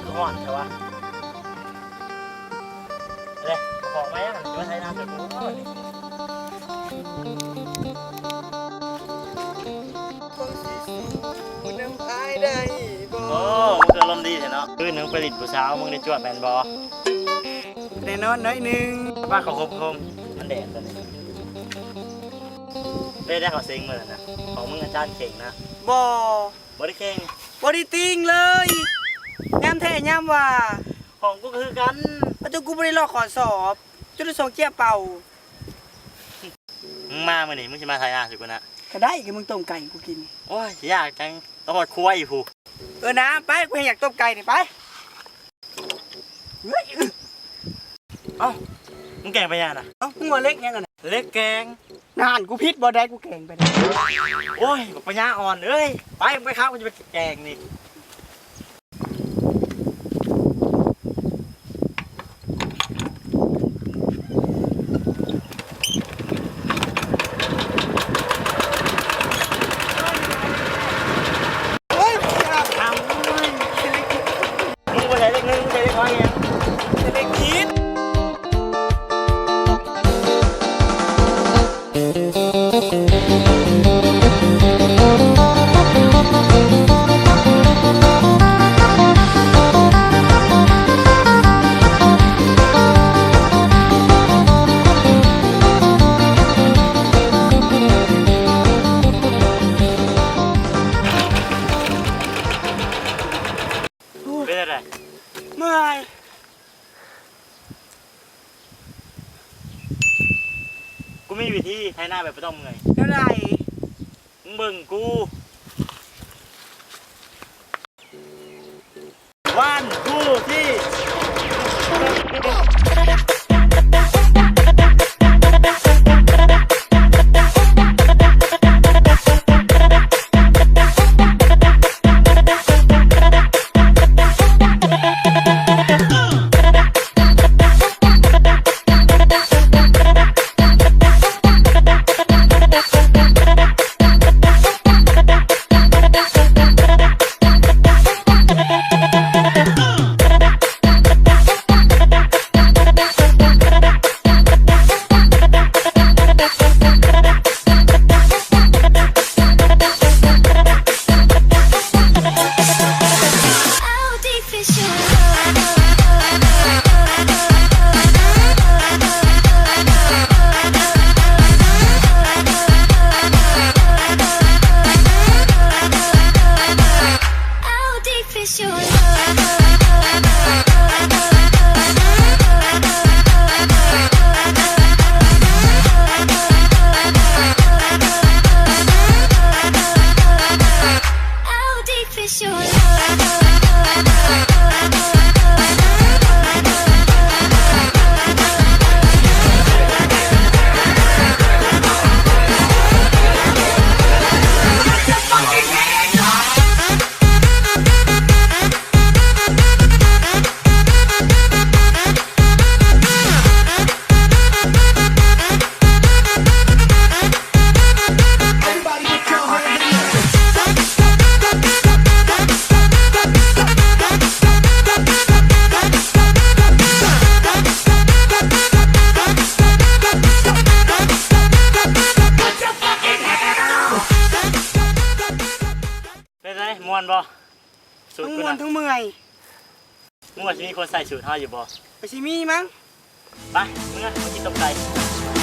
คือห่อนใช่ปะเลยของไหมอ่ะจะมาใช้น้ำเสร็จปุ๊บน้ำอายได้บ่ โอ้มึงคือลมดีเถอะเนาะคือนึงไปหลิดผู้สาวมึงได้จวดแมนบอ แน่นอนน้อยหนึ่ง ว่าเขาคมมันแดดตอนนี้ได้เขาเซ็งมาแล้วนะของมึงอาจารย์เก่งนะ บ่ บริเก่ง บ่ได้ติงเลยย่ำแท้ย่ำว่า ของกูคือกัน ประตูกูบ่ได้ลอกขอสอบจุดส่งเจี๊ยบเป่า มึงมาเมื่อนี่มึงจะมาถ่ายหน้าสิกูนะ ก็ได้ก็มึงต้มไก่กูกิน โอ้ยยากจังต้องหดคุ้ยอีกผู นะไปกูอยากต้มไก่นี่ไปเฮ้ย เอ้ามึงแกงไปยังน่ะ เอ้ามึงว่าเล็กยังกันน่ะ เล็กแกง นานกูพิษบ่ได้กูแกงไปได้ โอ้ยบอกปัญญาอ่อนเอ้ยไปมึงไปครับมึงจะไปแกงนี่เฮ้ย ทำมึงไปใช้เล็กนึงมึงใช้เล็กน้อยยัง จะได้กินเป็นอะไร เมื่อย กูมีวิธีให้หน้าแบบไม่ต้องเมื่อย เท่าไหร่ มึงเบิ่งกูวันกูที่เป็นไรม่วนบ่สูตร ทั้ง กู มวน นะ ทั้งเมื่อย มึงว่าจะมีคนใส่สูตรห่ออยู่บ่ ไปชิมีมั้ง ไปมึงอ่ะมากินต้มไก่